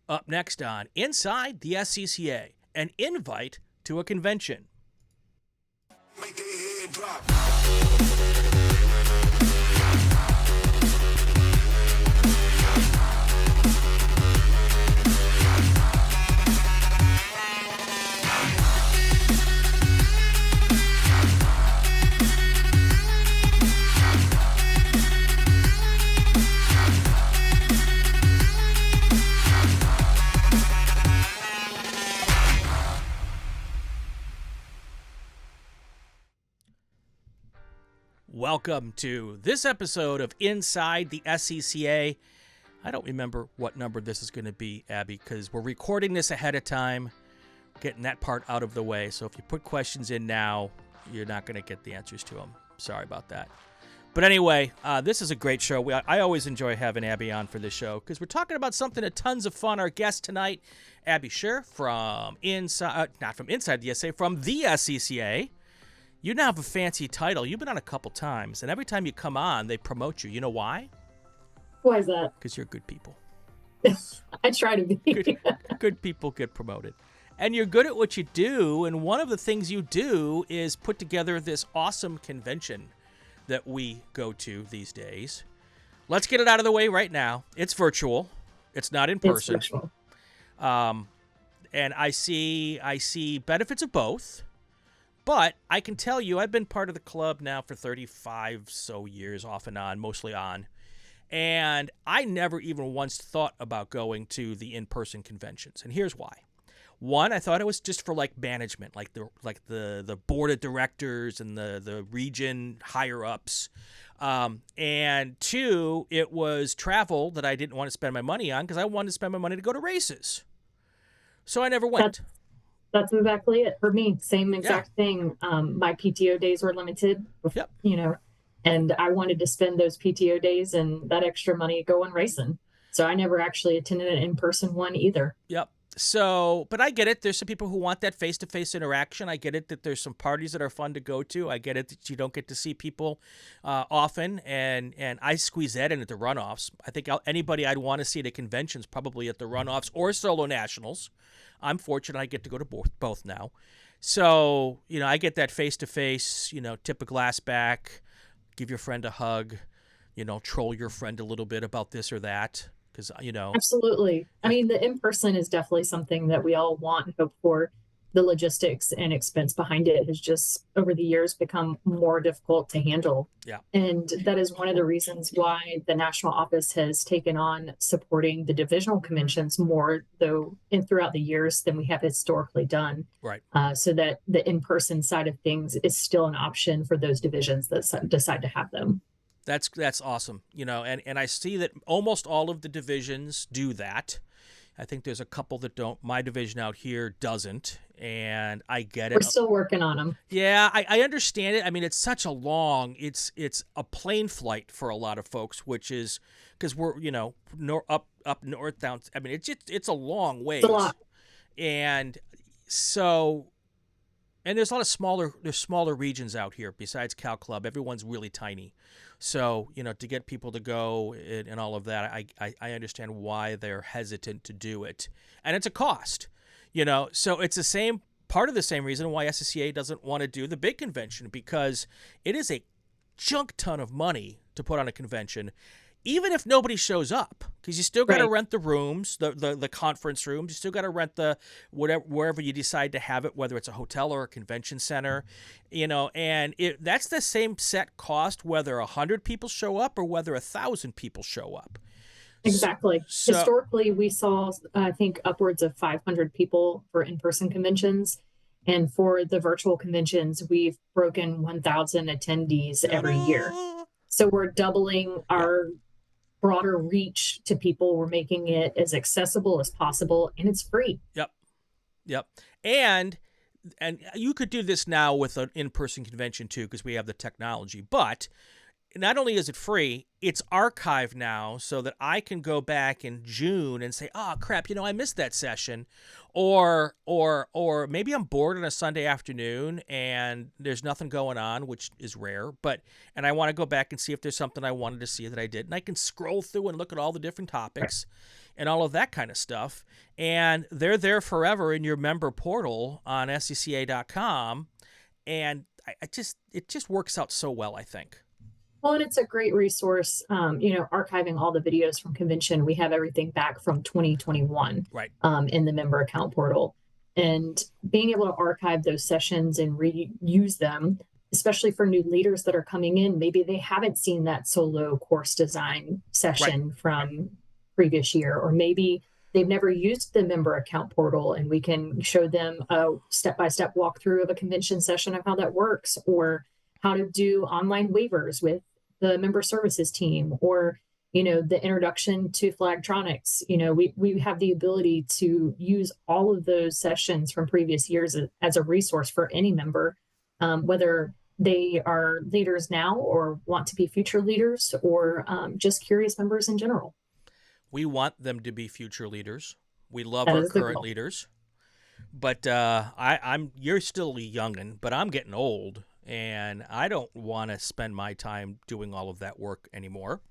Up next on Inside the SCCA, an invite to a convention. Make their head drop. Welcome to this episode of Inside the SCCA. I don't remember what number this is going to be, Abby, because we're recording this ahead of time, getting that part out of the way. So if you put questions in now, you're not going to get the answers to them. Sorry about that. But anyway, this is a great show. I always enjoy having Abby on for this show because we're talking about something of tons of fun. Our guest tonight, Abby Scher from not from Inside the SCCA, from the SCCA. You now have a fancy title. You've been on a couple times, and every time you come on, they promote you. You know why? Why is that? Because you're good people. I try to be. Good people get promoted. And you're good at what you do, and one of the things you do is put together this awesome convention that we go to these days. Let's get it out of the way right now. It's virtual. It's not in person. It's virtual. And I see benefits of both. But I can tell you, I've been part of the club now for 35 so years, off and on, mostly on. And I never even once thought about going to the in-person conventions. And here's why. One, I thought it was just for like management, like the board of directors and the region higher ups. And two, it was travel that I didn't want to spend my money on because I wanted to spend my money to go to races. So I never went. That's exactly it for me. Same exact thing. My PTO days were limited, and I wanted to spend those PTO days and that extra money going racing. So I never actually attended an in-person one either. Yep. So, but I get it. There's some people who want that face-to-face interaction. I get it that there's some parties that are fun to go to. I get it that you don't get to see people often, and I squeeze that in at the runoffs. I think anybody I'd want to see at a convention is probably at the runoffs or solo nationals. I'm fortunate I get to go to both now. So, I get that face-to-face, tip a glass back, give your friend a hug, troll your friend a little bit about this or that. Because, Absolutely. I mean, the in-person is definitely something that we all want and hope for. The logistics and expense behind it has just, over the years, become more difficult to handle. Yeah. And that is one of the reasons why the national office has taken on supporting the divisional conventions more, though, throughout the years than we have historically done. Right. So that the in-person side of things is still an option for those divisions that decide to have them. That's awesome, and I see that almost all of the divisions do that. I think there's a couple that don't. My division out here doesn't, and I get it. We're still working on them. Yeah, I understand it. I mean, it's such a long, it's a plane flight for a lot of folks, which is because we're, up north, down. I mean, it's a long ways. It's a lot. And so, and there's a lot of smaller regions out here besides Cal Club. Everyone's really tiny. So, to get people to go and all of that, I understand why they're hesitant to do it. And it's a cost, So it's part of the same reason why SCCA doesn't want to do the big convention, because it is a junk ton of money to put on a convention, even if nobody shows up, because you still got to rent the rooms, the conference rooms. You still got to rent the wherever you decide to have it, whether it's a hotel or a convention center, and that's the same set cost whether 100 people show up or whether 1,000 people show up. Exactly. So, historically, we saw, I think, upwards of 500 people for in-person conventions. And for the virtual conventions, we've broken 1,000 attendees every year. So we're doubling our broader reach to people. We're making it as accessible as possible, and it's free. Yep. And you could do this now with an in-person convention too, because we have the technology. But not only is it free, it's archived now so that I can go back in June and say, oh, crap, I missed that session. Or maybe I'm bored on a Sunday afternoon and there's nothing going on, which is rare, and I want to go back and see if there's something I wanted to see that I did. And I can scroll through and look at all the different topics and all of that kind of stuff. And they're there forever in your member portal on SCCA.com. And it just works out so well, I think. Well, and it's a great resource, archiving all the videos from convention. We have everything back from 2021 right. In the member account portal. And being able to archive those sessions and reuse them, especially for new leaders that are coming in, maybe they haven't seen that solo course design session right. from previous year, or maybe they've never used the member account portal, and we can show them a step-by-step walkthrough of a convention session of how that works, or how to do online waivers with the member services team, or, the introduction to Flagtronics. We have the ability to use all of those sessions from previous years as a resource for any member, whether they are leaders now or want to be future leaders, or just curious members in general. We want them to be future leaders. We love our current leaders. But you're still a youngin', but I'm getting old, and I don't want to spend my time doing all of that work anymore.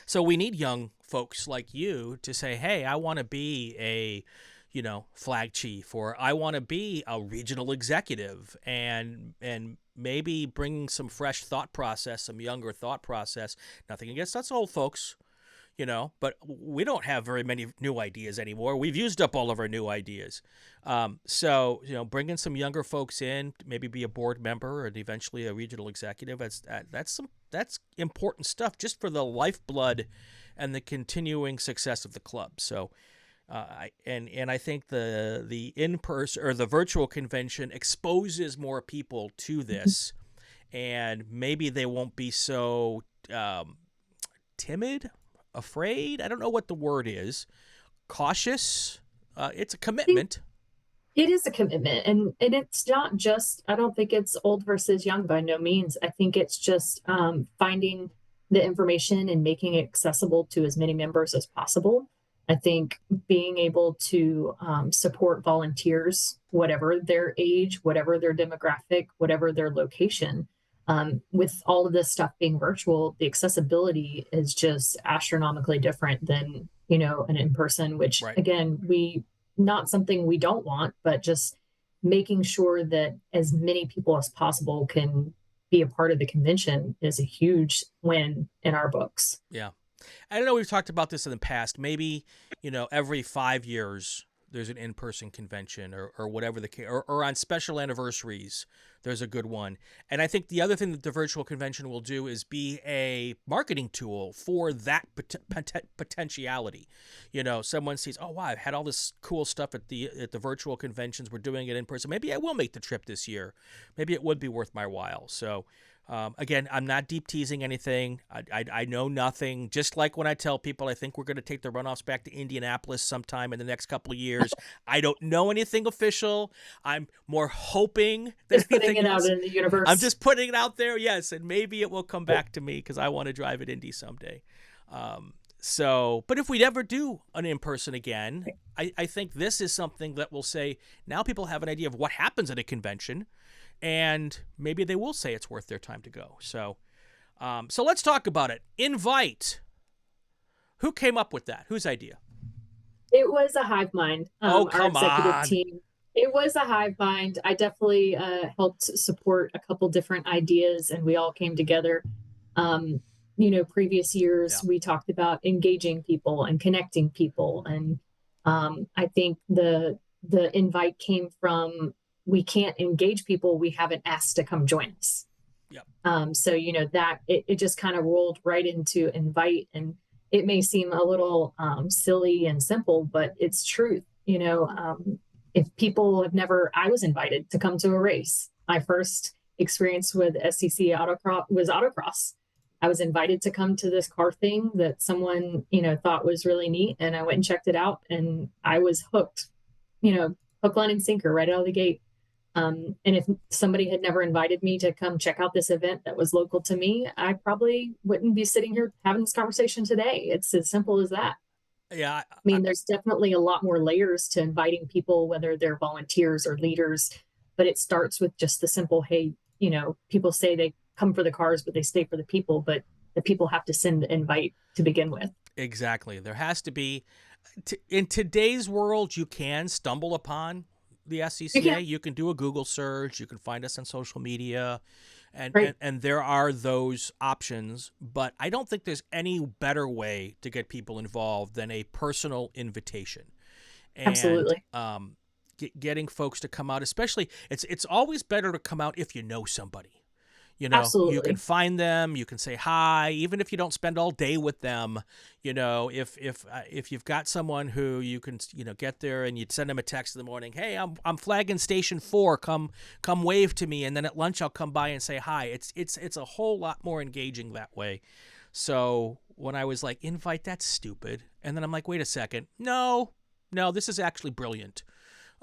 So we need young folks like you to say, hey, I want to be a flag chief, or I want to be a regional executive, and maybe bring some fresh thought process, some younger thought process. Nothing against us old folks, but we don't have very many new ideas anymore. We've used up all of our new ideas. So bringing some younger folks in, maybe be a board member and eventually a regional executive. That's important stuff just for the lifeblood and the continuing success of the club. So, I think the in-person or the virtual convention exposes more people to this, and maybe they won't be so timid, afraid. I don't know what the word is. Cautious. It's a commitment. It is a commitment, and it's not just, I don't think it's old versus young by no means. I think it's just finding the information and making it accessible to as many members as possible. I think being able to support volunteers, whatever their age, whatever their demographic, whatever their location, with all of this stuff being virtual, the accessibility is just astronomically different than, an in-person, which again, not something we don't want, but just making sure that as many people as possible can be a part of the convention is a huge win in our books. Yeah. I don't know, we've talked about this in the past. Maybe, every 5 years there's an in-person convention or whatever the case, or on special anniversaries, there's a good one. And I think the other thing that the virtual convention will do is be a marketing tool for that potentiality. Someone sees, oh, wow, I've had all this cool stuff at the virtual conventions. We're doing it in person. Maybe I will make the trip this year. Maybe it would be worth my while. So, again, I'm not deep teasing anything. I know nothing. Just like when I tell people I think we're going to take the runoffs back to Indianapolis sometime in the next couple of years. I don't know anything official. I'm more hoping that just putting it out in the universe. I'm just putting it out there, yes, and maybe it will come back to me because I want to drive at Indy someday. But if we ever do an in-person again, I think this is something that will say now people have an idea of what happens at a convention. And maybe they will say it's worth their time to go. So let's talk about it. Invite. Who came up with that? Whose idea? It was a hive mind. Our executive team. It was a hive mind. I definitely helped support a couple different ideas, and we all came together. Previous years, we talked about engaging people and connecting people. And I think the invite came from, we can't engage people we haven't asked to come join us. Yep. That it just kind of rolled right into invite, and it may seem a little silly and simple, but it's truth. If people have never, I was invited to come to a race. My first experience with SCCA Autocross was Autocross. I was invited to come to this car thing that someone, thought was really neat, and I went and checked it out, and I was hooked, hook, line, and sinker right out of the gate. And if somebody had never invited me to come check out this event that was local to me, I probably wouldn't be sitting here having this conversation today. It's as simple as that. Yeah. I mean, there's definitely a lot more layers to inviting people, whether they're volunteers or leaders, but it starts with just the simple, hey, people say they come for the cars, but they stay for the people, but the people have to send the invite to begin with. Exactly. There has to be, in today's world, you can stumble upon the SCCA. You can do a Google search. You can find us on social media. Right. And there are those options, but I don't think there's any better way to get people involved than a personal invitation. And Absolutely. getting folks to come out, especially, it's always better to come out if you know somebody. You Absolutely. can find them, you can say hi, even if you don't spend all day with them. If you've got someone who you can, get there and you'd send them a text in the morning, hey, I'm flagging station 4, come wave to me, and then at lunch I'll come by and say hi. It's a whole lot more engaging that way. So when I was like, invite, that's stupid, and then I'm like, wait a second, no, this is actually brilliant.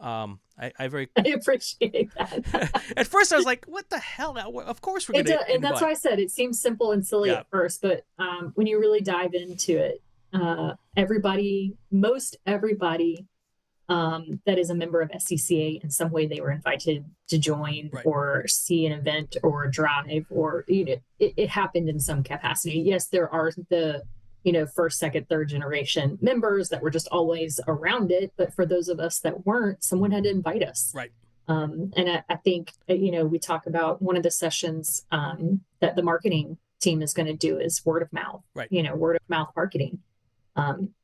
I appreciate that. At first I was like, what the hell? Now, of course we're going to invite. And that's why I said it seems simple and silly at first, but when you really dive into it, most everybody that is a member of SCCA in some way, they were invited to join or see an event or drive, or it happened in some capacity. Yes, there are the first, second, third generation members that were just always around it. But for those of us that weren't, someone had to invite us. Right. And I think, we talk about one of the sessions that the marketing team is going to do is word of mouth, right. Word of mouth marketing.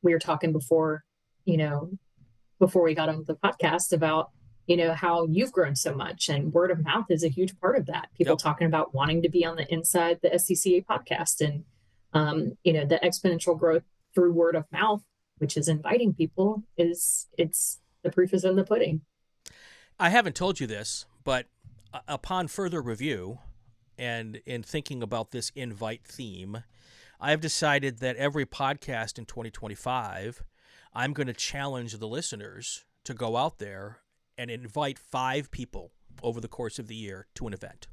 We were talking before we got on the podcast about, how you've grown so much, and word of mouth is a huge part of that. People talking about wanting to be on the Inside the SCCA podcast, and the exponential growth through word of mouth, which is inviting people, it's the proof is in the pudding. I haven't told you this, but upon further review and in thinking about this invite theme, I've decided that every podcast in 2025, I'm going to challenge the listeners to go out there and invite 5 people over the course of the year to an event.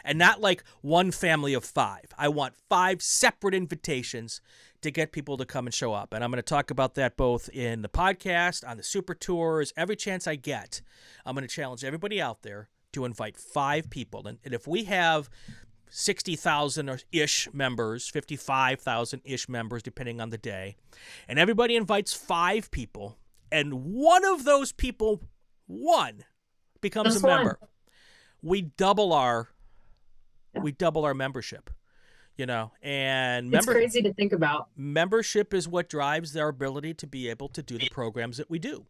And not like one family of 5. I want 5 separate invitations to get people to come and show up. And I'm going to talk about that both in the podcast, on the super tours, every chance I get. I'm going to challenge everybody out there to invite 5 people. And if we have 60,000-ish members, 55,000-ish members, depending on the day, and everybody invites 5 people, and one of those people, becomes a member, we double our membership, and it's crazy to think about. Membership is what drives our ability to be able to do the programs that we do.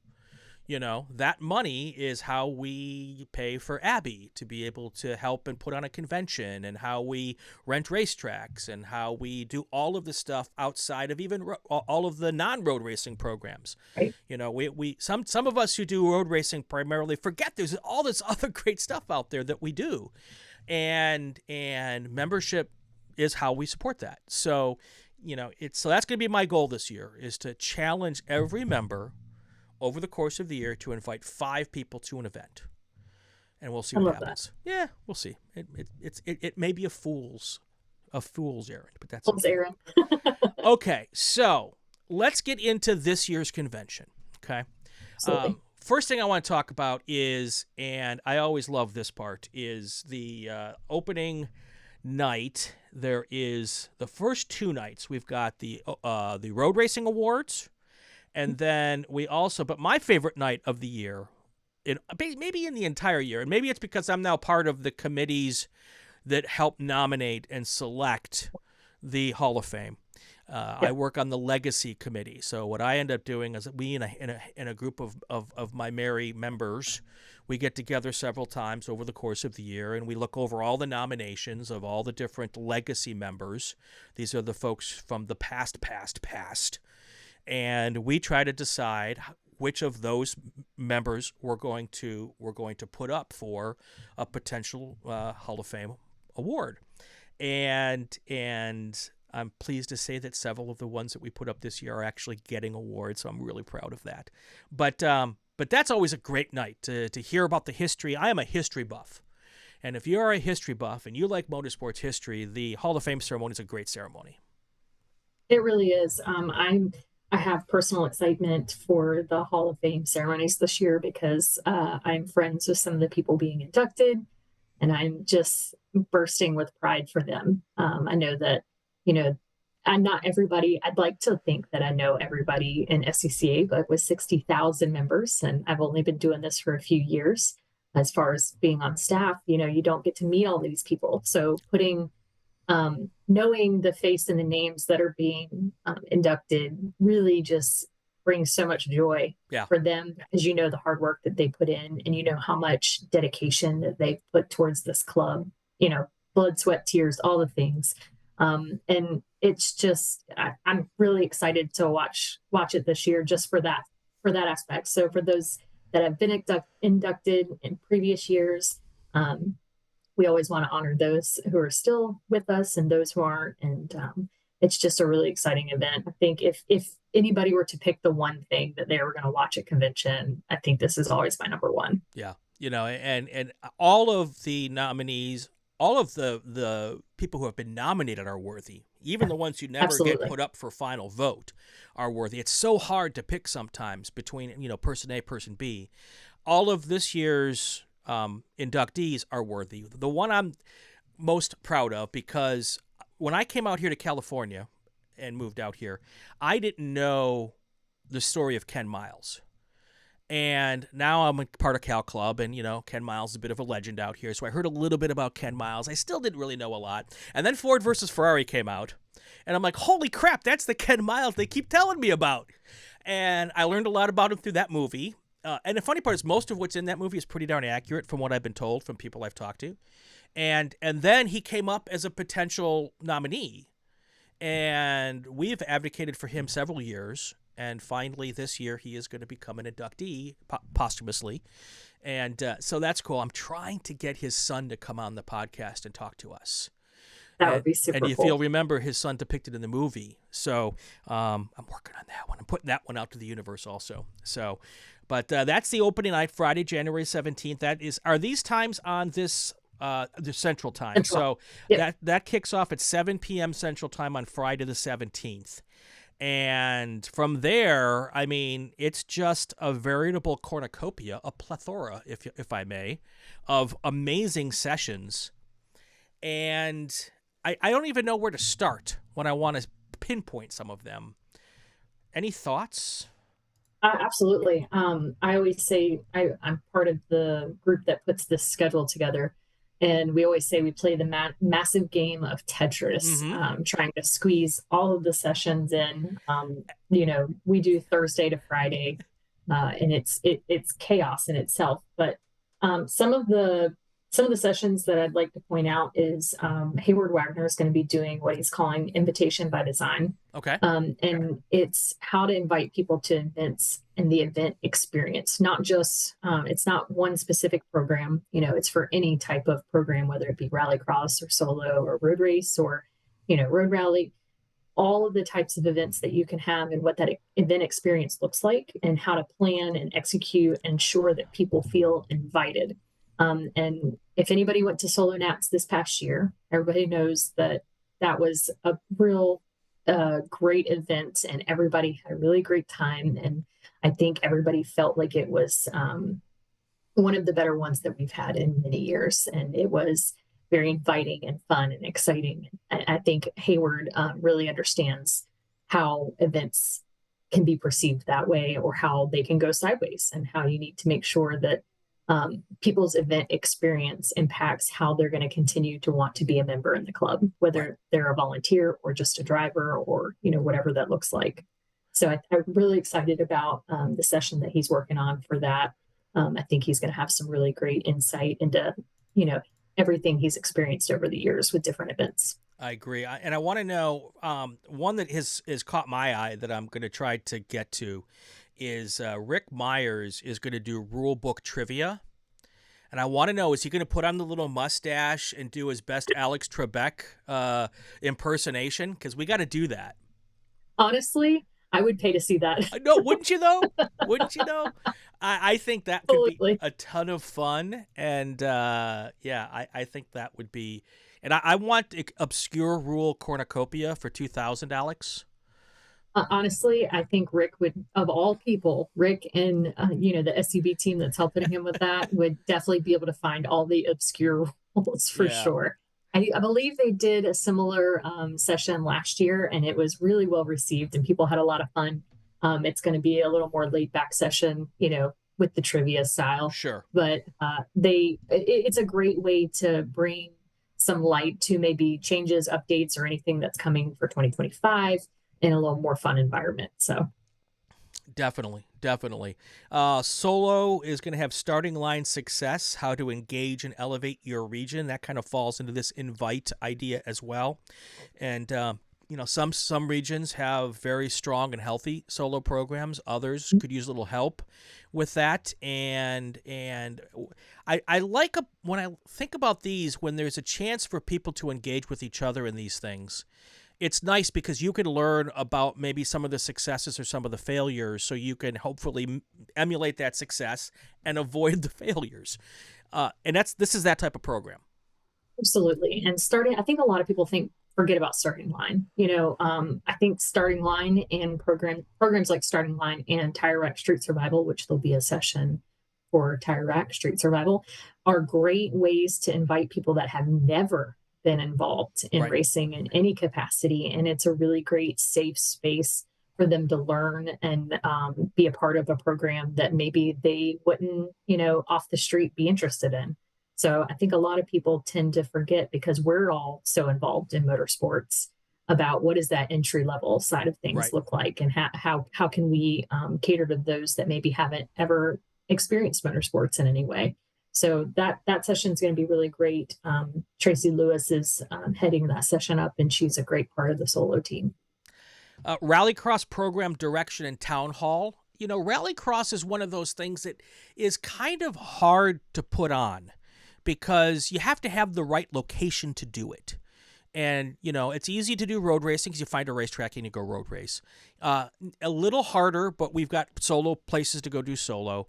That money is how we pay for Abby to be able to help and put on a convention, and how we rent racetracks, and how we do all of the stuff outside of even all of the non-road racing programs. Right. We some of us who do road racing primarily forget there's all this other great stuff out there that we do. And membership is how we support that. So, so that's going to be my goal this year, is to challenge every member over the course of the year to invite 5 people to an event, and we'll see what happens. That. Yeah, we'll see. It may be a fool's errand, but that's fool's errand. Okay, so let's get into this year's convention. Okay. First thing I want to talk about is, and I always love this part, is the opening night. There is the first 2 nights. We've got the Road Racing Awards, and then we also, but my favorite night of the year, maybe in the entire year, and maybe it's because I'm now part of the committees that help nominate and select the Hall of Fame. I work on the Legacy Committee. So what I end up doing is we, in a group of my merry members, we get together several times over the course of the year, and we look over all the nominations of all the different legacy members. These are the folks from the past, and we try to decide which of those members we're going to put up for a potential Hall of Fame award. And I'm pleased to say that several of the ones that we put up this year are actually getting awards, so I'm really proud of that. But that's always a great night to hear about the history. I am a history buff, and if you're a history buff and you like motorsports history, the Hall of Fame ceremony is a great ceremony. It really is. I have personal excitement for the Hall of Fame ceremonies this year because I'm friends with some of the people being inducted, and I'm just bursting with pride for them. I know that, not everybody, I'd like to think that I know everybody in SCCA, but with 60,000 members, and I've only been doing this for a few years, as far as being on staff, you don't get to meet all these people. So knowing the face and the names that are being inducted really just brings so much joy for them, because the hard work that they put in, and how much dedication that they put towards this club, blood, sweat, tears, all the things. And it's just, I'm really excited to watch it this year, just for that aspect. So for those that have been inducted in previous years, we always want to honor those who are still with us and those who aren't. And it's just a really exciting event. I think if anybody were to pick the one thing that they were going to watch at convention, I think this is always my number one. Yeah. And all of the nominees, all of the people who have been nominated are worthy. Even the ones who never get put up for final vote are worthy. It's so hard to pick sometimes between, person A, person B. All of this year's inductees are worthy. The one I'm most proud of, because when I came out here to California and moved out here, I didn't know the story of Ken Miles. And now I'm a part of Cal Club, and, Ken Miles is a bit of a legend out here. So I heard a little bit about Ken Miles. I still didn't really know a lot. And then Ford versus Ferrari came out, and I'm like, holy crap, that's the Ken Miles they keep telling me about. And I learned a lot about him through that movie. And the funny part is most of what's in that movie is pretty darn accurate from what I've been told from people I've talked to. And then he came up as a potential nominee. And we've advocated for him several years. And finally, this year, he is going to become an inductee posthumously. And so that's cool. I'm trying to get his son to come on the podcast and talk to us. That would be super cool. And if you'll remember, his son depicted in the movie. So I'm working on that one. I'm putting that one out to the universe also. So, but that's the opening night, Friday, January 17th. Are these times on this the Central Time? So that kicks off at 7 p.m. Central Time on Friday the 17th. And from there, I mean, it's just a veritable cornucopia, a plethora, if I may, of amazing sessions. And I don't even know where to start when I want to pinpoint some of them. Any thoughts? Absolutely. I always say I'm part of the group that puts this schedule together. And we always say we play the massive game of Tetris, trying to squeeze all of the sessions in. We do Thursday to Friday, and it's chaos in itself. But some of the sessions that I'd like to point out is Hayward Wagner is going to be doing what he's calling Invitation by Design. Okay. And it's how to invite people to events and the event experience, not just, it's not one specific program, it's for any type of program, whether it be rallycross or solo or road race or, road rally, all of the types of events that you can have and what that event experience looks like and how to plan and execute and ensure that people feel invited. And if anybody went to Solo Nats this past year, everybody knows that was a real great event and everybody had a really great time. And I think everybody felt like it was one of the better ones that we've had in many years. And it was very inviting and fun and exciting. I think Hayward really understands how events can be perceived that way or how they can go sideways and how you need to make sure that people's event experience impacts how they're going to continue to want to be a member in the club, whether they're a volunteer or just a driver or, whatever that looks like. So I'm really excited about the session that he's working on for that. I think he's going to have some really great insight into, everything he's experienced over the years with different events. I agree. And I want to know, one that has caught my eye that I'm going to try to get to is Rick Myers is going to do rule book trivia. And I want to know, is he going to put on the little mustache and do his best Alex Trebek impersonation? Because we got to do that. Honestly, I would pay to see that. No, wouldn't you though? Wouldn't you though? I think that could be a ton of fun. And I think that would be. And I want obscure rule cornucopia for 2000, Alex. Honestly, I think Rick would, of all people, Rick and, the SUB team that's helping him with that would definitely be able to find all the obscure rules for sure. I believe they did a similar session last year, and it was really well received, and people had a lot of fun. It's going to be a little more laid back session, with the trivia style. Sure. But it's a great way to bring some light to maybe changes, updates, or anything that's coming for 2025 in a little more fun environment. So. Definitely. Solo is going to have starting line success, how to engage and elevate your region. That kind of falls into this invite idea as well. And, some regions have very strong and healthy solo programs. Others could use a little help with that. And I like when I think about these, when there's a chance for people to engage with each other in these things, it's nice because you can learn about maybe some of the successes or some of the failures, so you can hopefully emulate that success and avoid the failures. And this is that type of program. Absolutely. And I think a lot of people forget about starting line. I think starting line and programs like starting line and Tire Rack Street Survival, which there'll be a session for Tire Rack Street Survival, are great ways to invite people that have never been involved in racing in any capacity. And it's a really great safe space for them to learn and be a part of a program that maybe they wouldn't, off the street be interested in. So I think a lot of people tend to forget, because we're all so involved in motorsports, about what does that entry level side of things look like, and how can we cater to those that maybe haven't ever experienced motorsports in any way. So that session is going to be really great. Tracy Lewis is heading that session up, and she's a great part of the solo team. Rallycross program direction and town hall. Rallycross is one of those things that is kind of hard to put on, because you have to have the right location to do it. And, it's easy to do road racing because you find a racetrack and you go road race. A little harder, but we've got solo places to go do solo.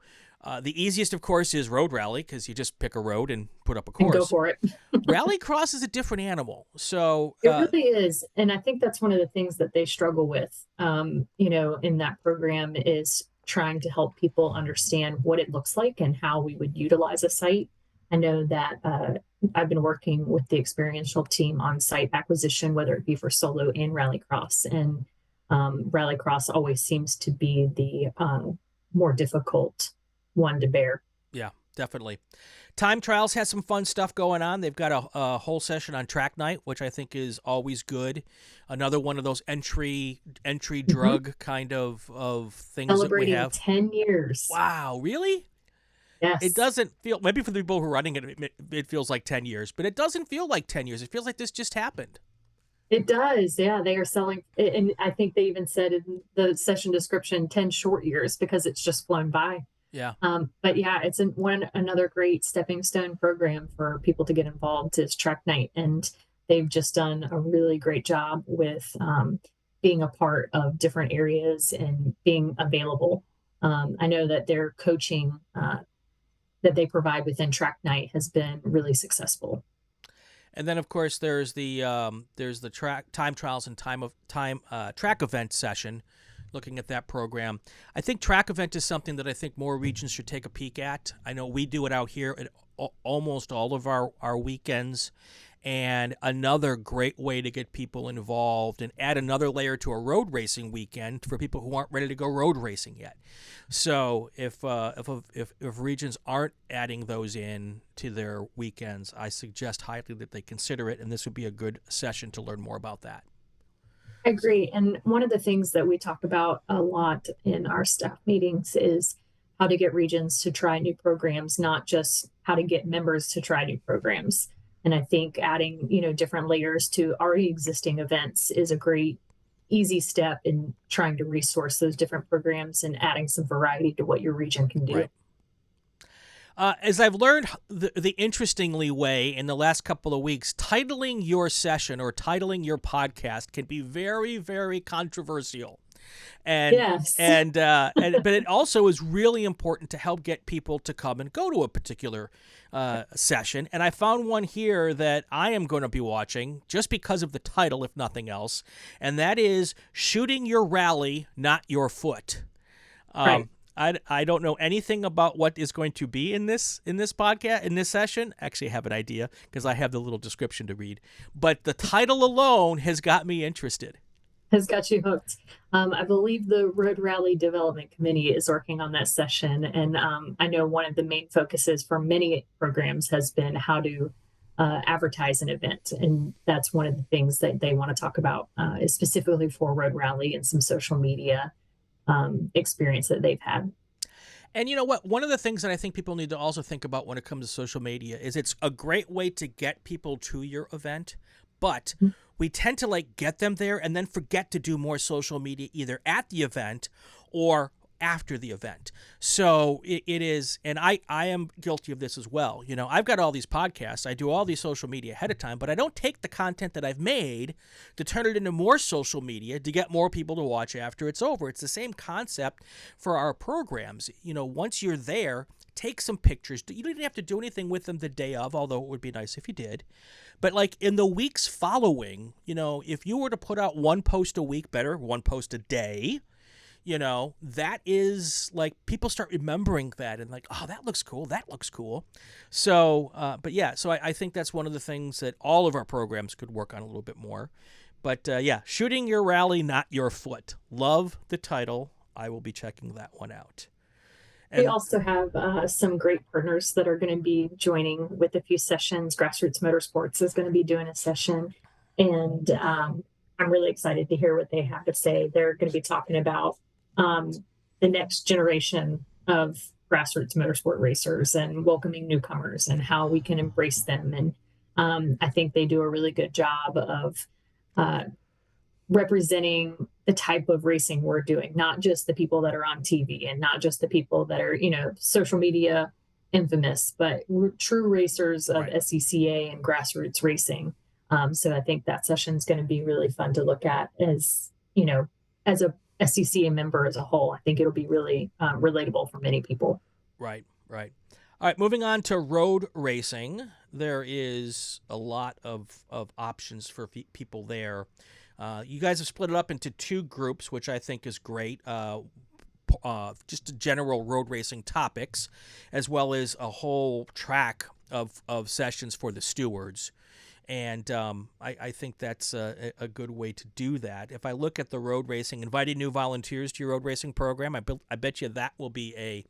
The easiest, of course, is road rally, because you just pick a road and put up a course. And go for it. Rallycross is a different animal. So it really is. And I think that's one of the things that they struggle with, in that program, is trying to help people understand what it looks like and how we would utilize a site. I know that I've been working with the experiential team on site acquisition, whether it be for solo and rallycross. And rallycross always seems to be the more difficult one to bear. Yeah, definitely. Time Trials has some fun stuff going on. They've got a whole session on Track Night, which I think is always good. Another one of those entry drug kind of things Celebrating that we have. 10 years. Wow, really? Yes. It doesn't feel, maybe for the people who are running it feels like 10 years, but it doesn't feel like 10 years. It feels like this just happened. It does. Yeah, they are selling. And I think they even said in the session description, 10 short years, because it's just flown by. Yeah. But yeah, it's another great stepping stone program for people to get involved is Track Night. And they've just done a really great job with being a part of different areas and being available. I know that their coaching that they provide within Track Night has been really successful. And then, of course, there's the time trials and track event session. Looking at that program, I think track event is something that I think more regions should take a peek at. I know we do it out here at almost all of our weekends, and another great way to get people involved and add another layer to a road racing weekend for people who aren't ready to go road racing yet. So if regions aren't adding those in to their weekends, I suggest highly that they consider it, and this would be a good session to learn more about that. I agree. And one of the things that we talk about a lot in our staff meetings is how to get regions to try new programs, not just how to get members to try new programs. And I think adding, different layers to already existing events is a great, easy step in trying to resource those different programs and adding some variety to what your region can do. Right. As I've learned the interestingly way in the last couple of weeks, titling your session or titling your podcast can be very, very controversial. And, yes. but it also is really important to help get people to come and go to a particular session. And I found one here that I am going to be watching just because of the title, if nothing else. And that is Shooting Your Rally, Not Your Foot. Right. I don't know anything about what is going to be in this podcast, in this session. Actually, I have an idea because I have the little description to read. But the title alone has got me interested. Has got you hooked. I believe the Road Rally Development Committee is working on that session. And I know one of the main focuses for many programs has been how to advertise an event. And that's one of the things that they want to talk about is specifically for Road Rally and some social media experience that they've had. And you know what? One of the things that I think people need to also think about when it comes to social media is it's a great way to get people to your event, but we tend to get them there and then forget to do more social media either at the event or after the event. So it is, and I am guilty of this as well. I've got all these podcasts, I do all these social media ahead of time, but I don't take the content that I've made to turn it into more social media to get more people to watch after it's over. It's the same concept for our programs. Once you're there, take some pictures. You don't even have to do anything with them the day of, although it would be nice if you did. But in the weeks following, if you were to put out one post a week, better, one post a day, that is people start remembering that and oh, that looks cool. That looks cool. So, but yeah, so I think that's one of the things that all of our programs could work on a little bit more. But yeah, shooting your rally, not your foot. Love the title. I will be checking that one out. We also have some great partners that are going to be joining with a few sessions. Grassroots Motorsports is going to be doing a session. And I'm really excited to hear what they have to say. They're going to be talking about the next generation of grassroots motorsport racers and welcoming newcomers and how we can embrace them. And I think they do a really good job of representing the type of racing we're doing, not just the people that are on TV and not just the people that are, social media infamous, but true racers of SCCA and grassroots racing. So I think that session is going to be really fun to look at as a SCCA member as a whole. I think it'll be really relatable for many people. Right. All right, moving on to road racing. There is a lot of options for people there. You guys have split it up into two groups, which I think is great. Just general road racing topics, as well as a whole track of sessions for the stewards. And I think that's a good way to do that. If I look at the road racing, inviting new volunteers to your road racing program, I bet you that will be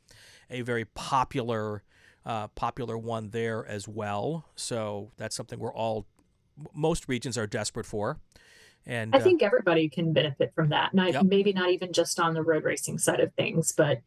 a very popular one there as well. So that's something most regions are desperate for. And I think everybody can benefit from that. Maybe not even just on the road racing side of things, but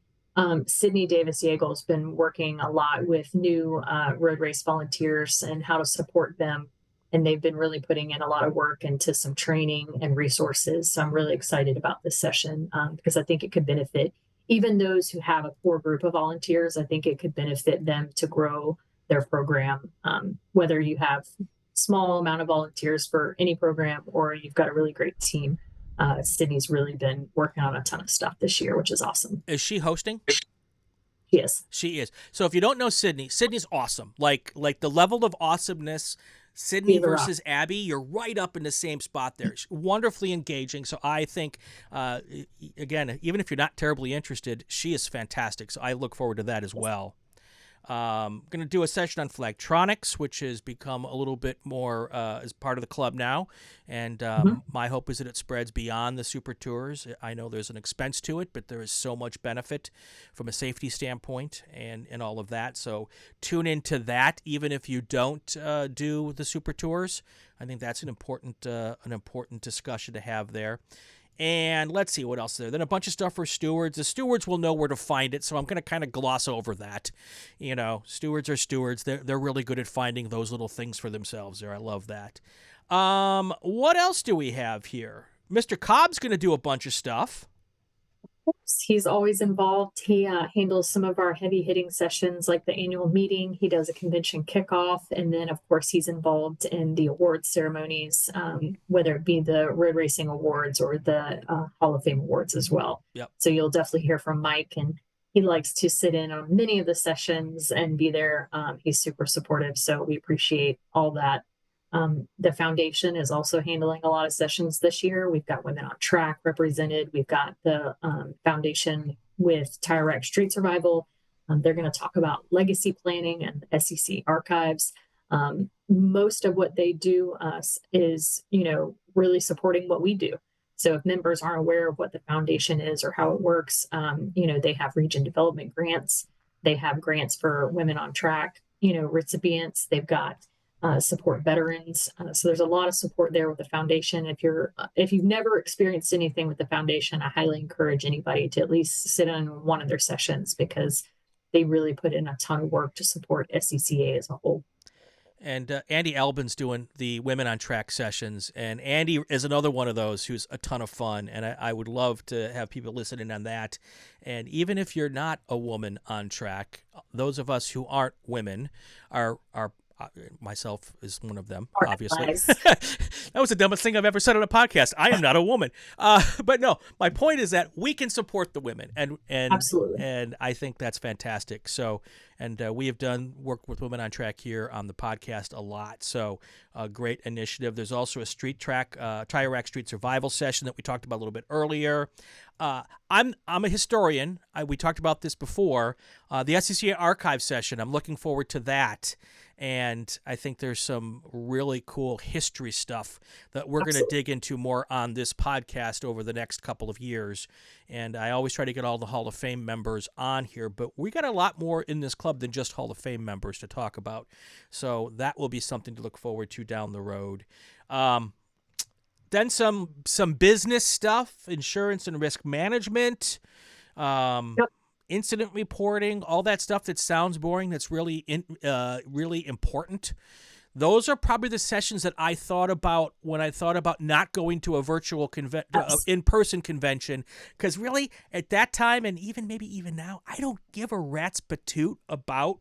Sydney Davis-Yeagle has been working a lot with new road race volunteers and how to support them. And they've been really putting in a lot of work into some training and resources. So I'm really excited about this session because I think it could benefit even those who have a core group of volunteers. I think it could benefit them to grow their program, whether you have small amount of volunteers for any program or you've got a really great team. Sydney's really been working on a ton of stuff this year, which is awesome. Is she hosting? She is. So if you don't know Sydney's awesome. Like the level of awesomeness, Sydney versus Abby, you're right up in the same spot there. Wonderfully engaging. So I think, again, even if you're not terribly interested, she is fantastic. So I look forward to that as well. I'm going to do a session on Flagtronics, which has become a little bit more as part of the club now. And my hope is that it spreads beyond the Super Tours. I know there's an expense to it, but there is so much benefit from a safety standpoint and all of that. So tune into that, even if you don't do the Super Tours. I think that's an important discussion to have there. And let's see what else is there. Then a bunch of stuff for stewards. The stewards will know where to find it, so I'm going to kind of gloss over that. Stewards are stewards. They're really good at finding those little things for themselves there. I love that. What else do we have here? Mr. Cobb's going to do a bunch of stuff. He's always involved. He handles some of our heavy hitting sessions like the annual meeting. He does a convention kickoff. And then, of course, he's involved in the awards ceremonies, whether it be the Road Racing Awards or the Hall of Fame Awards as well. Yep. So you'll definitely hear from Mike. And he likes to sit in on many of the sessions and be there. He's super supportive. So we appreciate all that. The foundation is also handling a lot of sessions this year. We've got Women on Track represented. We've got the foundation with TireRack Street Survival. They're going to talk about legacy planning and the SCC archives. Most of what they do is, really supporting what we do. So if members aren't aware of what the foundation is or how it works, they have region development grants. They have grants for women on track, recipients. They've got support veterans. So there's a lot of support there with the foundation. If you've never experienced anything with the foundation, I highly encourage anybody to at least sit in one of their sessions, because they really put in a ton of work to support SCCA as a whole. And Andy Albin's doing the Women on Track sessions, and Andy is another one of those who's a ton of fun, and I would love to have people listening on that. And even if you're not a woman on track, those of us who aren't women are myself is one of them, obviously. That was the dumbest thing I've ever said on a podcast. I am not a woman. But no, my point is that we can support the women, and Absolutely. And I think that's fantastic. So, and we have done work with Women on Track here on the podcast a lot. So, a great initiative. There's also a TireRack Street Survival session that we talked about a little bit earlier. I'm a historian. We talked about this before. The SCCA archive session, I'm looking forward to that. And I think there's some really cool history stuff that we're going to dig into more on this podcast over the next couple of years. And I always try to get all the Hall of Fame members on here, but we got a lot more in this club than just Hall of Fame members to talk about. So that will be something to look forward to down the road. Then some business stuff, insurance and risk management. Incident reporting, all that stuff that sounds boring, that's really really important. Those are probably the sessions that I thought about when I thought about not going to a virtual in-person convention, because really at that time, and maybe even now, I don't give a rat's patoot about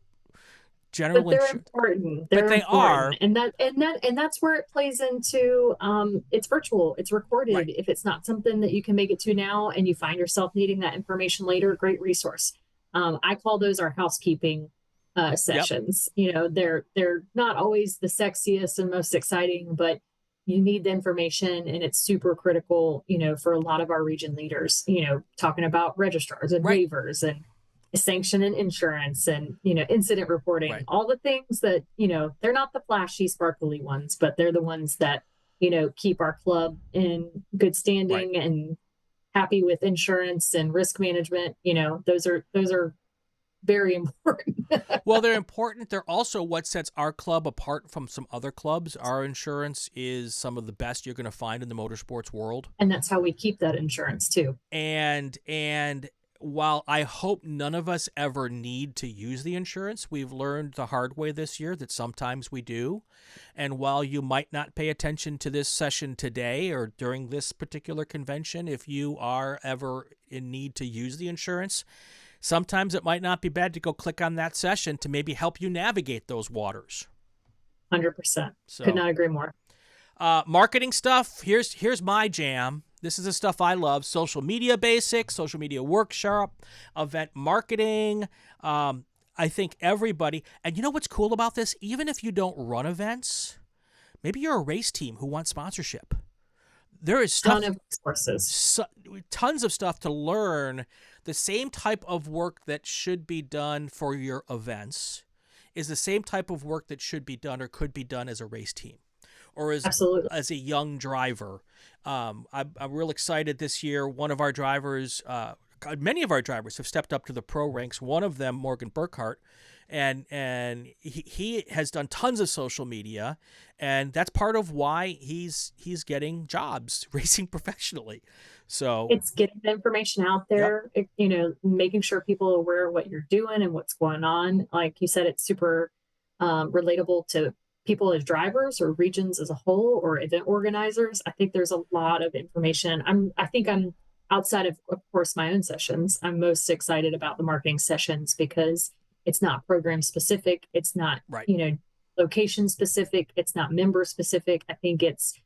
general but they're insurance. Important. But they are, and that's where it plays into. It's virtual. It's recorded. Right. If it's not something that you can make it to now, and you find yourself needing that information later, great resource. I call those our housekeeping sessions. Yep. They're not always the sexiest and most exciting, but you need the information, and it's super critical. For a lot of our region leaders. Talking about registrars and waivers and sanction and insurance and incident reporting, all the things that they're not the flashy sparkly ones, but they're the ones that keep our club in good standing and happy with insurance and risk management. Those are very important. Well, they're important. They're also what sets our club apart from some other clubs. Our insurance is some of the best you're going to find in the motorsports world, and that's how we keep that insurance too. And while I hope none of us ever need to use the insurance, we've learned the hard way this year that sometimes we do. And while you might not pay attention to this session today or during this particular convention, if you are ever in need to use the insurance, sometimes it might not be bad to go click on that session to maybe help you navigate those waters. 100%. Could not agree more. Marketing stuff. Here's my jam. This is the stuff I love. Social media basics, social media workshop, event marketing. I think everybody, and you know what's cool about this? Even if you don't run events, maybe you're a race team who wants sponsorship. There is stuff, ton of resources. Tons of stuff to learn. The same type of work that should be done for your events is the same type of work that should be done or could be done as a race team. Or as a young driver. I'm real excited this year. One of our drivers, many of our drivers have stepped up to the pro ranks. One of them, Morgan Burkhart, and he has done tons of social media, and that's part of why he's getting jobs racing professionally. So it's getting the information out there, making sure people are aware of what you're doing and what's going on. Like you said, it's super relatable to people as drivers or regions as a whole or event organizers. I think there's a lot of information. I think I'm outside of course, my own sessions. I'm most excited about the marketing sessions because it's not program specific. It's not, location specific. It's not member specific. I think it's,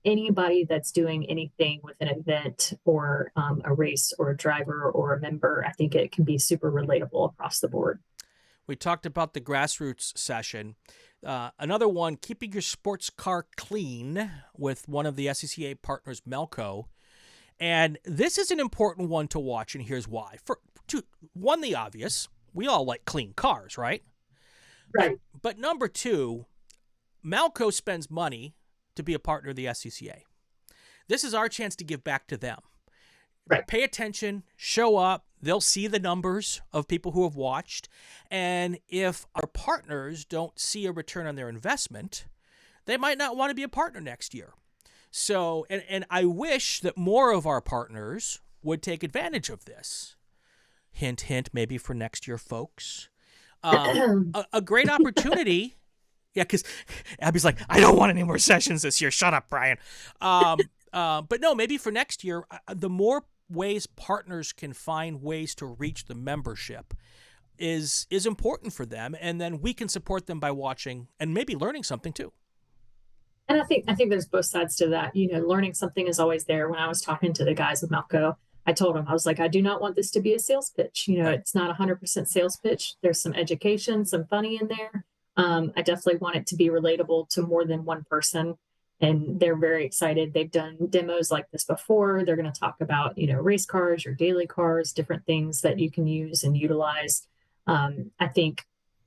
anybody that's doing anything with an event or a race or a driver or a member. I think it can be super relatable across the board. We talked about the grassroots session. Another one, keeping your sports car clean with one of the SCCA partners, Melco. And this is an important one to watch, and here's why. One, the obvious. We all like clean cars, right? Right. But number two, Malco spends money to be a partner of the SCCA. This is our chance to give back to them. Right. Pay attention, show up. They'll see the numbers of people who have watched. And if our partners don't see a return on their investment, they might not want to be a partner next year. So, and I wish that more of our partners would take advantage of this. Hint, hint, maybe for next year, folks. A great opportunity. Yeah, because Abby's like, I don't want any more sessions this year. Shut up, Brian. But no, maybe for next year, the more ways partners can find ways to reach the membership is important for them. And then we can support them by watching and maybe learning something too. And I think there's both sides to that. Learning something is always there. When I was talking to the guys with Malco, I told them, I was like, I do not want this to be a sales pitch. It's not 100% sales pitch. There's some education, some funny in there. I definitely want it to be relatable to more than one person. And they're very excited. They've done demos like this before. They're going to talk about, race cars, your daily cars, different things that you can use and utilize. I think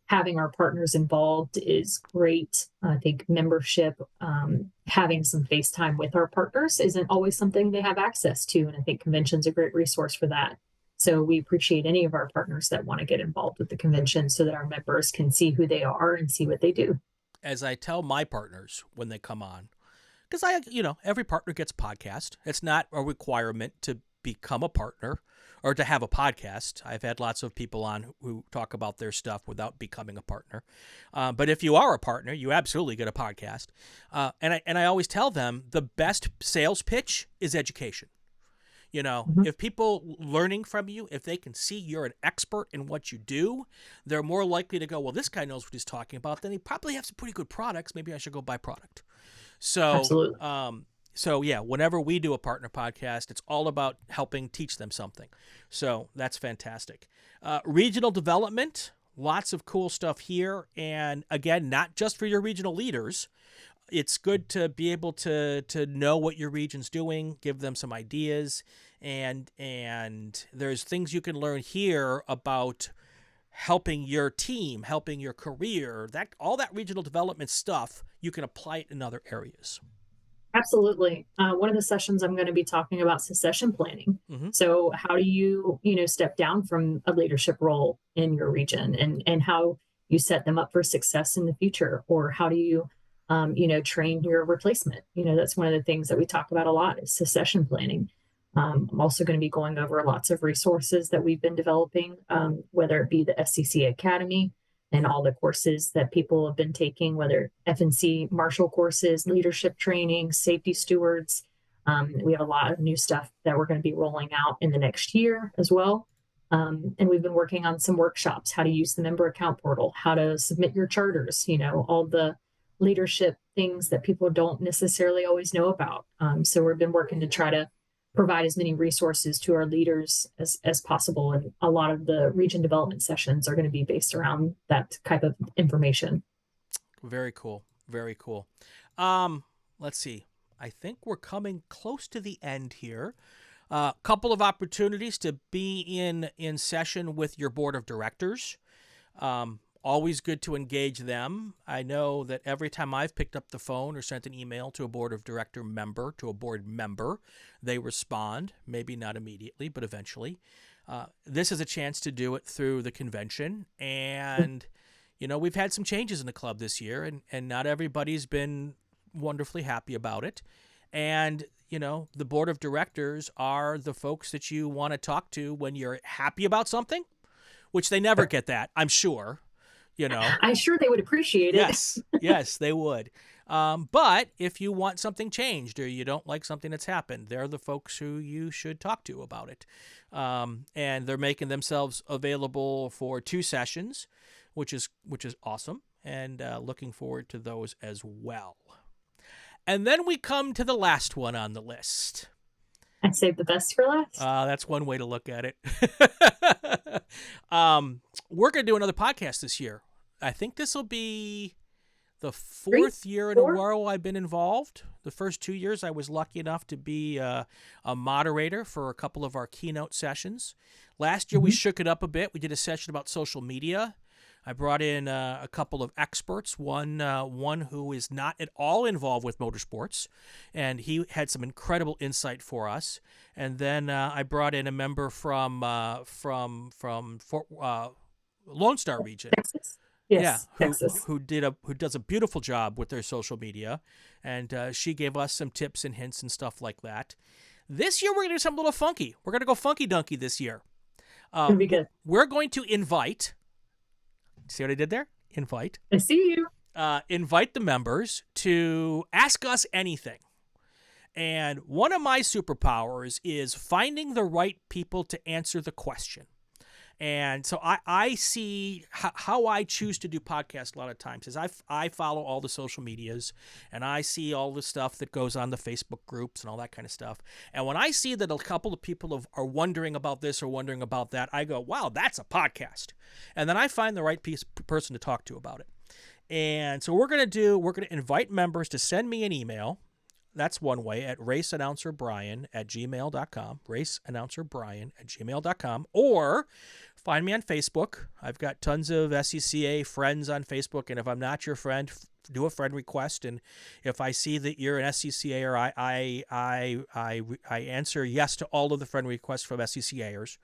having our partners involved is great. I think membership, having some FaceTime with our partners isn't always something they have access to. And I think convention's a great resource for that. So we appreciate any of our partners that want to get involved with the convention so that our members can see who they are and see what they do. As I tell my partners when they come on, because every partner gets a podcast. It's not a requirement to become a partner or to have a podcast. I've had lots of people on who talk about their stuff without becoming a partner. But if you are a partner, you absolutely get a podcast. And I always tell them the best sales pitch is education. If people learning from you, if they can see you're an expert in what you do, they're more likely to go, well, this guy knows what he's talking about. Then he probably has some pretty good products. Maybe I should go buy product. So, absolutely. So yeah, whenever we do a partner podcast, it's all about helping teach them something. So that's fantastic. Regional development, lots of cool stuff here. And again, not just for your regional leaders. It's good to be able to know what your region's doing, give them some ideas, and there's things you can learn here about helping your team, helping your career, all that regional development stuff, you can apply it in other areas. Absolutely. One of the sessions I'm going to be talking about succession planning. Mm-hmm. So how do you, step down from a leadership role in your region and how you set them up for success in the future, or how do you train your replacement? That's one of the things that we talk about a lot is succession planning. I'm also going to be going over lots of resources that we've been developing, whether it be the SCCA Academy and all the courses that people have been taking, whether FNC marshal courses, leadership training, safety stewards. We have a lot of new stuff that we're going to be rolling out in the next year as well. And we've been working on some workshops, how to use the member account portal, how to submit your charters, all the leadership things that people don't necessarily always know about. So we've been working to try to provide as many resources to our leaders as possible. And a lot of the region development sessions are going to be based around that type of information. Very cool. Very cool. Let's see. I think we're coming close to the end here. Couple of opportunities to be in session with your board of directors. Always good to engage them. I know that every time I've picked up the phone or sent an email to a board of director member, to a board member, they respond, maybe not immediately, but eventually. This is a chance to do it through the convention. And, we've had some changes in the club this year, and not everybody's been wonderfully happy about it. And, the board of directors are the folks that you want to talk to when you're happy about something, which they never get that, I'm sure. I'm sure they would appreciate it. Yes, they would. But if you want something changed or you don't like something that's happened, they're the folks who you should talk to about it. And they're making themselves available for 2 sessions, which is awesome, and looking forward to those as well. And then we come to the last one on the list. I'd save the best for last. That's one way to look at it. We're going to do another podcast this year. I think this will be the Three? fourth year in a Four? row I've been involved. The first 2 years I was lucky enough to be a moderator for a couple of our keynote sessions. Last year we shook it up a bit. We did a session about social media. I brought in a couple of experts, one who is not at all involved with motorsports, and he had some incredible insight for us. And then I brought in a member from Lone Star region. Texas? Yes, Yeah, Texas. who does a beautiful job with their social media, and she gave us some tips and hints and stuff like that. This year we're gonna do something a little funky. We're gonna go funky dunky this year. It'll be good. We're going to invite. See what I did there? Invite. I see you. Invite the members to ask us anything. And one of my superpowers is finding the right people to answer the question. And so I see how I choose to do podcasts a lot of times is I follow all the social medias, and I see all the stuff that goes on the Facebook groups and all that kind of stuff. And when I see that a couple of people are wondering about this or wondering about that, I go, wow, that's a podcast. And then I find the right person to talk to about it. And so we're going to invite members to send me an email. That's one way, at raceannouncerbrian@gmail.com, raceannouncerbrian@gmail.com, or find me on Facebook. I've got tons of SCCA friends on Facebook, and if I'm not your friend, do a friend request. And if I see that you're an SCCAer, I answer yes to all of the friend requests from SCCAers.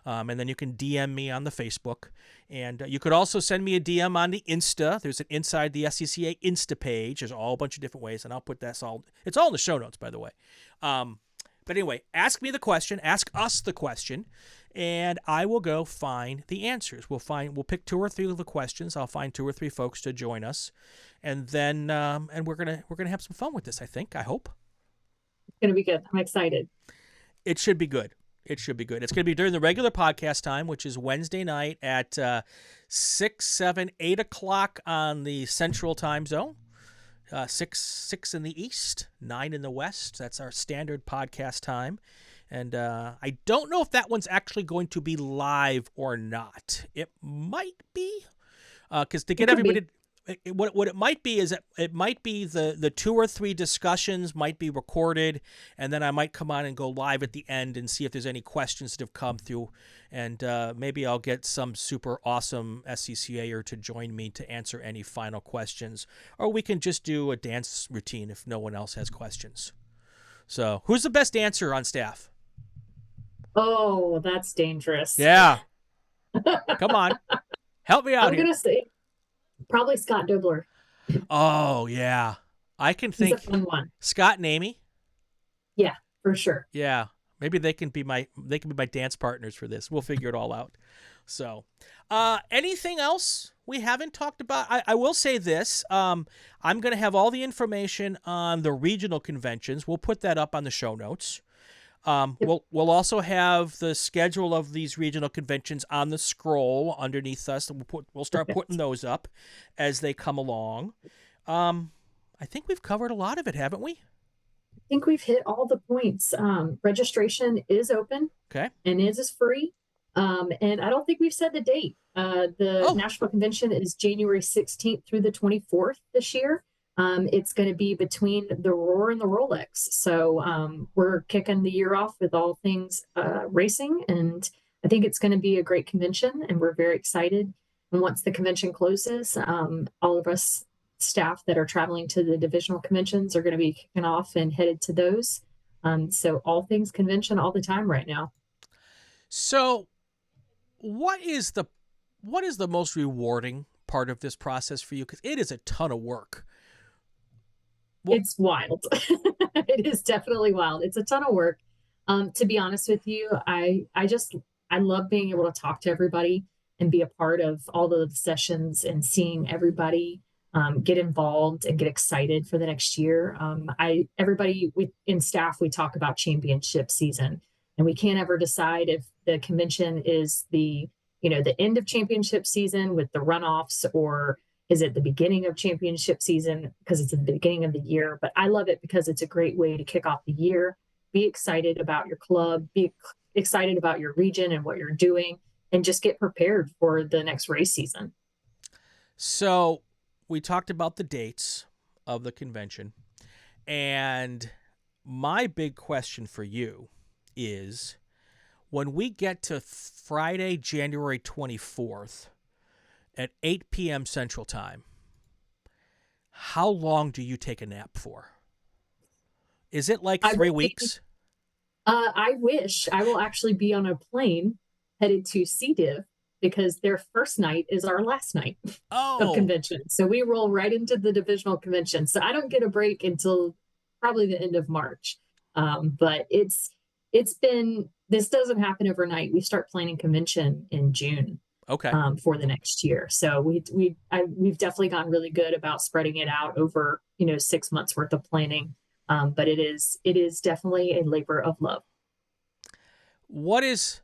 And then you can DM me on the Facebook. And you could also send me a DM on the Insta. There's an Inside the SCCA Insta page. There's all a bunch of different ways, and I'll put that all. It's all in the show notes, by the way. But anyway, ask me the question. Ask us the question, and I will go find the answers. We'll pick 2 or 3 of the questions. I'll find 2 or 3 folks to join us, and then and we're gonna have some fun with this. I hope It's gonna be good. I'm excited. it should be good. It's going to be during the regular podcast time, which is Wednesday night at 6, 7, 8 o'clock on the Central Time Zone. 6 in the East, 9 in the West. That's our standard podcast time. And I don't know if that one's actually going to be live or not. It might be, because to get everybody... What it might be is that it might be the 2 or 3 discussions might be recorded, and then I might come on and go live at the end and see if there's any questions that have come through, and maybe I'll get some super awesome SCCAer to join me to answer any final questions, or we can just do a dance routine if no one else has questions. So who's the best dancer on staff? Oh, that's dangerous. Yeah. Come on. Help me out I'm here. going to say probably Scott Dobler. Oh, yeah. I can think He's a fun one. Scott and Amy. Yeah, for sure. Yeah. Maybe they can be my dance partners for this. We'll figure it all out. So, anything else we haven't talked about? I will say this. I'm going to have all the information on the regional conventions. We'll put that up on the show notes. We'll also have the schedule of these regional conventions on the scroll underneath us. We'll start putting those up as they come along. I think we've covered a lot of it, haven't we? I think we've hit all the points. Registration is open. Okay. And it is free. And I don't think we've said the date. The National Convention is January 16th through the 24th this year. It's going to be between the Roar and the Rolex. So we're kicking the year off with all things racing, and I think it's going to be a great convention, and we're very excited. And once the convention closes, all of us staff that are traveling to the divisional conventions are going to be kicking off and headed to those. So all things convention all the time right now. So what is the most rewarding part of this process for you? Because it is a ton of work. It's wild. It is definitely wild. It's a ton of work. To be honest with you, I love being able to talk to everybody and be a part of all the sessions and seeing everybody get involved and get excited for the next year. In staff, we talk about championship season, and we can't ever decide if the convention is the end of championship season with the runoffs, or is it the beginning of championship season because it's at the beginning of the year. But I love it because it's a great way to kick off the year, be excited about your club, be excited about your region and what you're doing, and just get prepared for the next race season. So we talked about the dates of the convention, and my big question for you is, when we get to Friday, January 24th at 8 p.m. Central Time, how long do you take a nap for? Is it like 3 weeks? I wish. I will actually be on a plane headed to CDIV because their first night is our last night of convention. So we roll right into the divisional convention. So I don't get a break until probably the end of March. But it's been, this doesn't happen overnight. We start planning convention in June. Okay. For the next year. So we've definitely gotten really good about spreading it out over, 6 months worth of planning. But it is definitely a labor of love. What is,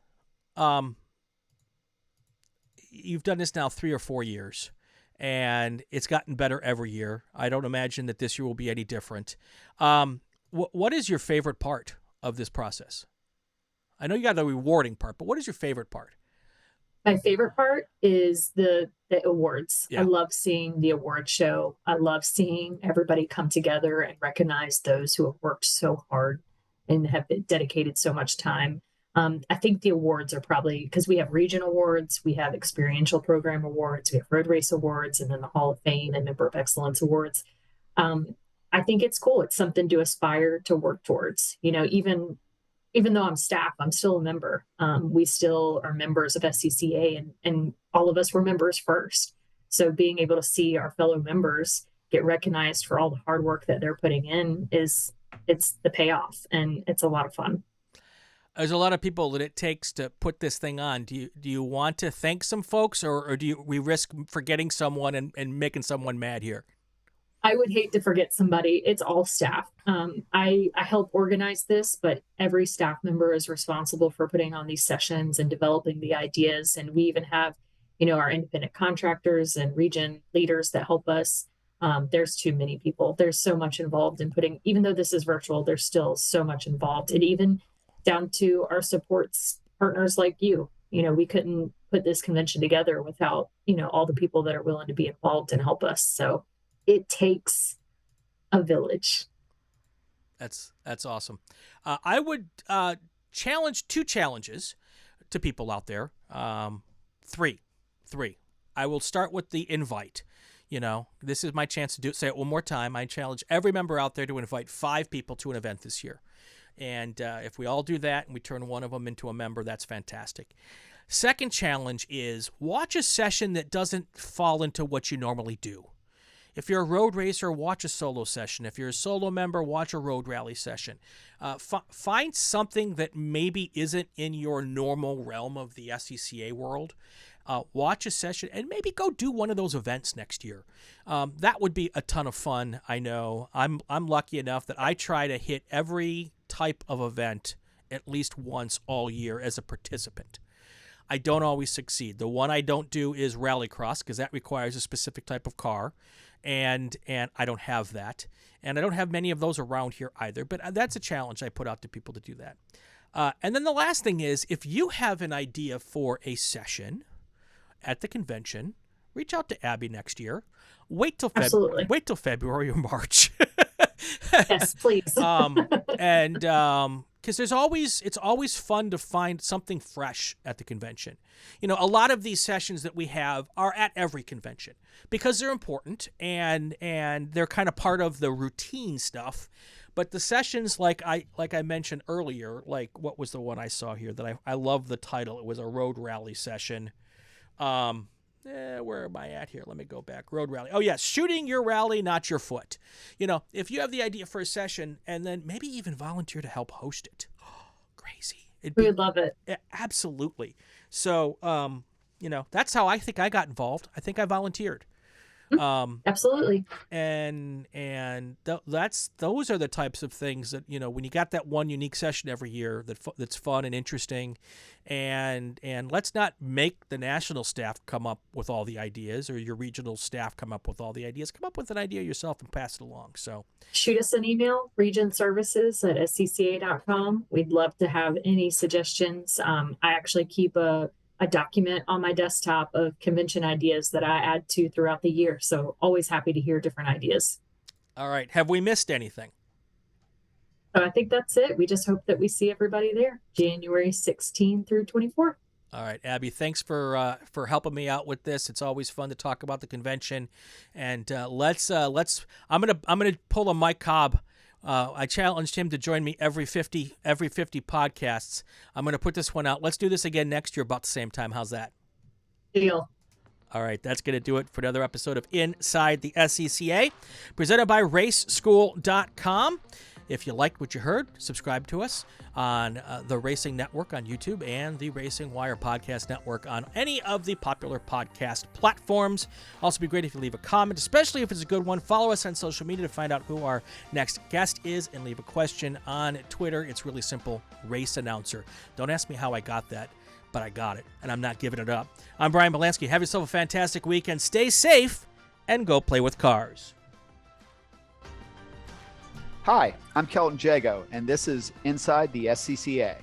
you've done this now 3 or 4 years, and it's gotten better every year. I don't imagine that this year will be any different. What is your favorite part of this process? I know you got the rewarding part, but what is your favorite part? My favorite part is the awards. Yeah. I love seeing the award show. I love seeing everybody come together and recognize those who have worked so hard and have dedicated so much time. I think the awards are probably, because we have region awards, we have experiential program awards, we have road race awards, and then the Hall of Fame and Member of Excellence awards. I think it's cool. It's something to aspire to work towards. Even though I'm staff, I'm still a member. We still are members of SCCA, and all of us were members first. So being able to see our fellow members get recognized for all the hard work that they're putting in it's the payoff, and it's a lot of fun. There's a lot of people that it takes to put this thing on. Do you want to thank some folks, or we risk forgetting someone and making someone mad here? I would hate to forget somebody. It's all staff. I help organize this, but every staff member is responsible for putting on these sessions and developing the ideas. And we even have, our independent contractors and region leaders that help us. There's too many people. There's so much involved in putting, even though this is virtual, there's still so much involved. And even down to our supports partners like you. We couldn't put this convention together without, all the people that are willing to be involved and help us. So it takes a village. That's awesome. I would challenge 2 challenges to people out there. 3. I will start with the invite. This is my chance to say it one more time. I challenge every member out there to invite 5 people to an event this year. And if we all do that and we turn one of them into a member, that's fantastic. Second challenge is watch a session that doesn't fall into what you normally do. If you're a road racer, watch a solo session. If you're a solo member, watch a road rally session. Find something that maybe isn't in your normal realm of the SCCA world. Watch a session and maybe go do one of those events next year. That would be a ton of fun. I know I'm lucky enough that I try to hit every type of event at least once all year as a participant. I don't always succeed. The one I don't do is rallycross because that requires a specific type of car, and I don't have that. And I don't have many of those around here either, but that's a challenge I put out to people to do that. And then the last thing is, if you have an idea for a session at the convention, reach out to Abby next year. Wait till February or March. Yes, please. And because it's always fun to find something fresh at the convention. A lot of these sessions that we have are at every convention because they're important and they're kind of part of the routine stuff. But the sessions like I mentioned earlier, like what was the one I saw here that I love the title. It was a road rally session. Where am I at here? Let me go back. Road rally. Oh, yeah. Shooting your rally, not your foot. If you have the idea for a session and then maybe even volunteer to help host it. Crazy. We would love it. Yeah, absolutely. So, that's how I think I got involved. I think I volunteered. Absolutely. And those are the types of things that, when you got that one unique session every year that's fun and interesting, and let's not make the national staff come up with all the ideas or your regional staff come up with all the ideas. Come up with an idea yourself and pass it along. So shoot us an email, regionservices@scca.com. We'd love to have any suggestions. I actually keep a a document on my desktop of convention ideas that I add to throughout the year. So always happy to hear different ideas. All right. Have we missed anything? So I think that's it. We just hope that we see everybody there January 16 through 24. All right, Abby, thanks for helping me out with this. It's always fun to talk about the convention, and let's. I'm gonna pull a Mike Cobb. I challenged him to join me every 50 podcasts. I'm gonna put this one out. Let's do this again next year about the same time. How's that? Deal. All right, that's going to do it for another episode of Inside the SCCA, presented by raceschool.com. If you liked what you heard, subscribe to us on the Racing Network on YouTube and the RacingWire Podcast Network on any of the popular podcast platforms. Also, be great if you leave a comment, especially if it's a good one. Follow us on social media to find out who our next guest is and leave a question on Twitter. It's really simple, Race Announcer. Don't ask me how I got that, but I got it, and I'm not giving it up. I'm Brian Bielanski. Have yourself a fantastic weekend. Stay safe, and go play with cars. Hi, I'm Kelton Jago, and this is Inside the SCCA.